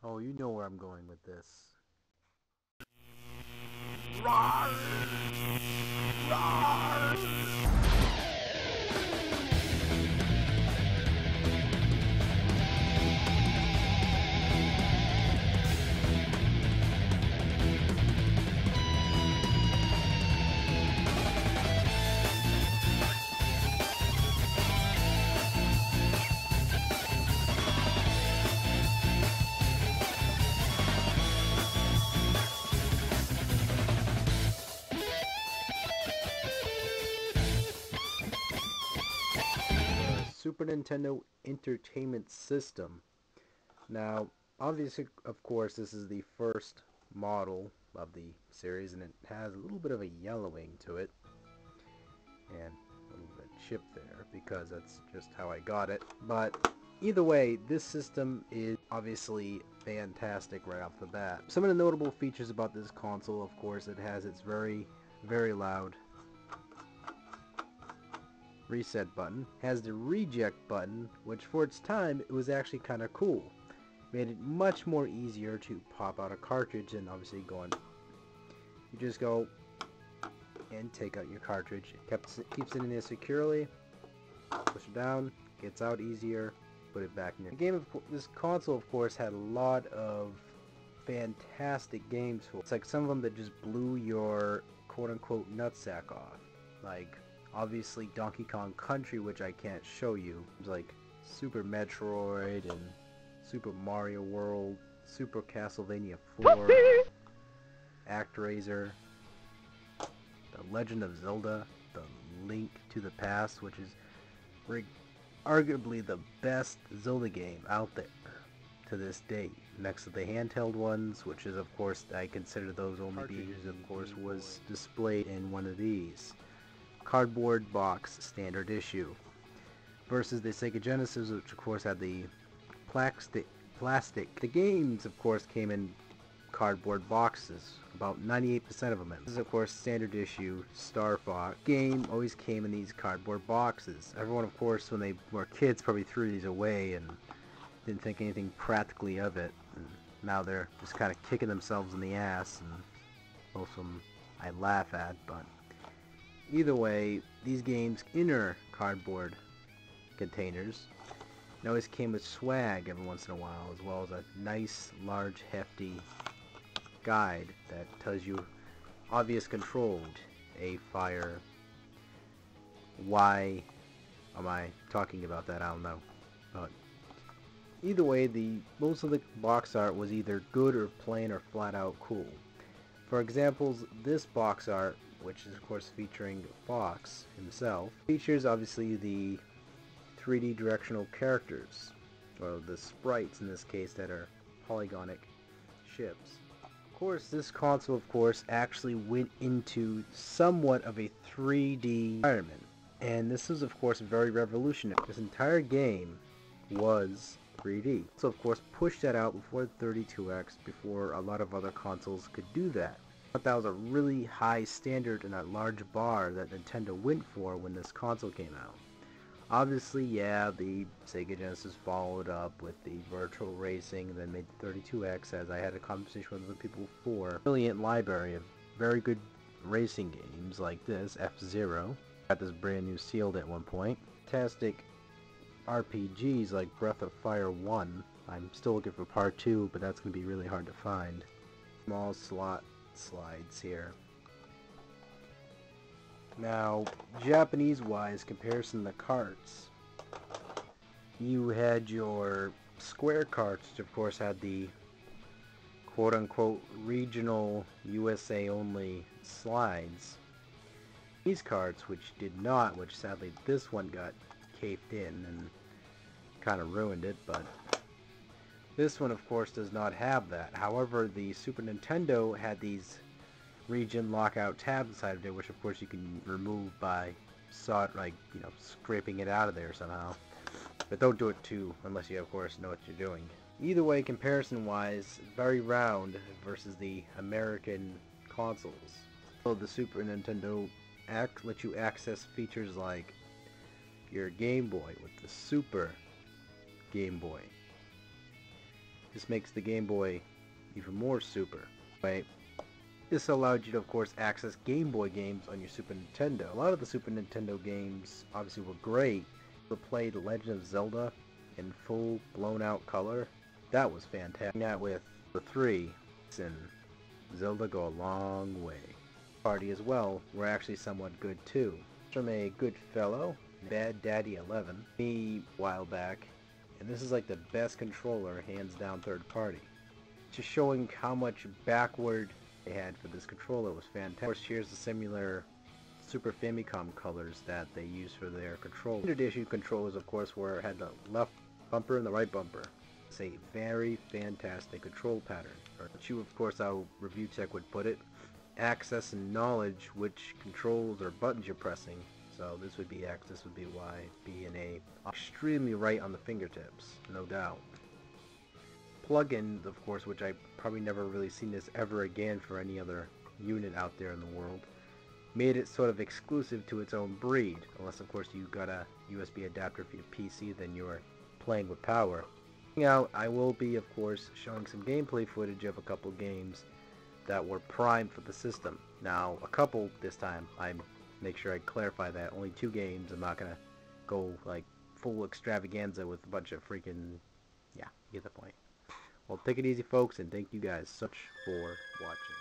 Oh, you know where I'm going with this. Super Nintendo Entertainment System. Now, obviously, of course, this is the first model of the series, and it has a little bit of a yellowing to it, and a little bit chipped there, because that's just how I got it. But either way, this system is obviously fantastic right off the bat. Some of the notable features about this console, of course, it has its very, very loud reset button, has the reject button, which for its time it was actually kind of cool. Made it much more easier to pop out a cartridge and obviously going. You just go and take out your cartridge. Keeps it in there securely. Push it down, gets out easier. Put it back in there. This console, of course, had a lot of fantastic games for it. It's like some of them that just blew your quote-unquote nutsack off. Like, obviously Donkey Kong Country, which I can't show you. It's like Super Metroid and Super Mario World, Super Castlevania 4, ActRaiser, The Legend of Zelda, The Link to the Past, which is arguably the best Zelda game out there to this date. Next to the handheld ones, which is of course, I consider those only cartridges, of course, was displayed in one of these. Cardboard box standard issue. Versus the Sega Genesis, which of course had the plastic. The games, of course, came in cardboard boxes, about 98% of them. This is, of course, standard issue Star Fox. Game always came in these cardboard boxes. Everyone, of course, when they were kids, probably threw these away and didn't think anything practically of it. And now they're just kind of kicking themselves in the ass, and most of them I laugh at, but either way, these games inner cardboard containers. It always came with swag every once in a while, as well as a nice, large, hefty guide that tells you obvious controlled, A, fire. Why am I talking about that? I don't know. But either way, most of the box art was either good or plain or flat out cool. For examples, this box art, which is of course featuring Fox himself, features obviously the 3D directional characters, or the sprites in this case, that are polygonic ships. Of course, this console, of course, actually went into somewhat of a 3D environment, and this was, of course, very revolutionary. This entire game was 3D. So, of course, pushed that out before 32X, before a lot of other consoles could do that. But that was a really high standard and a large bar that Nintendo went for when this console came out. Obviously, yeah, the Sega Genesis followed up with the virtual racing and then made 32X, as I had a conversation with other people before. Brilliant library of very good racing games like this, F-Zero. Got this brand new sealed at one point. Fantastic RPGs like Breath of Fire 1. I'm still looking for part 2, but that's going to be really hard to find. Small slot slides here. Now, Japanese-wise, comparison to carts, you had your square carts, which of course had the quote-unquote regional USA-only slides. These carts, which did not, which sadly this one got caved in and kind of ruined it, but this one of course does not have that. However, the Super Nintendo had these region lockout tabs inside of it, which of course you can remove by scraping it out of there somehow. But don't do it too, unless you of course know what you're doing. Either way, comparison wise, very round versus the American consoles. So the Super Nintendo lets you access features like your Game Boy with the Super Game Boy. This makes the Game Boy even more super. Right? This allowed you to, of course, access Game Boy games on your Super Nintendo. A lot of the Super Nintendo games obviously were great. We played Legend of Zelda in full blown out color. That was fantastic. That with the 3 and Zelda go a long way. Party as well were actually somewhat good too. From a good fellow, Bad Daddy 11, me a while back, and this is like the best controller, hands down, third party. Just showing how much backward they had for this controller. It was fantastic. Of course, here's the similar Super Famicom colors that they use for their controller. Standard issue controllers, of course, were had the left bumper and the right bumper. It's a very fantastic control pattern. But you, of course, how Review Tech would put it, access and knowledge which controls or buttons you're pressing. So this would be X, this would be Y, B, and A. Extremely right on the fingertips, no doubt. Plugin, of course, which I probably never really seen this ever again for any other unit out there in the world, made it sort of exclusive to its own breed. Unless, of course, you got a USB adapter for your PC, then you're playing with power. Now, I will be, of course, showing some gameplay footage of a couple games that were primed for the system. Now, a couple this time. I make sure I clarify that. Only 2 games. I'm not gonna go like full extravaganza with a bunch of freaking... Yeah, you get the point. Well, take it easy, folks, and thank you guys so much for watching.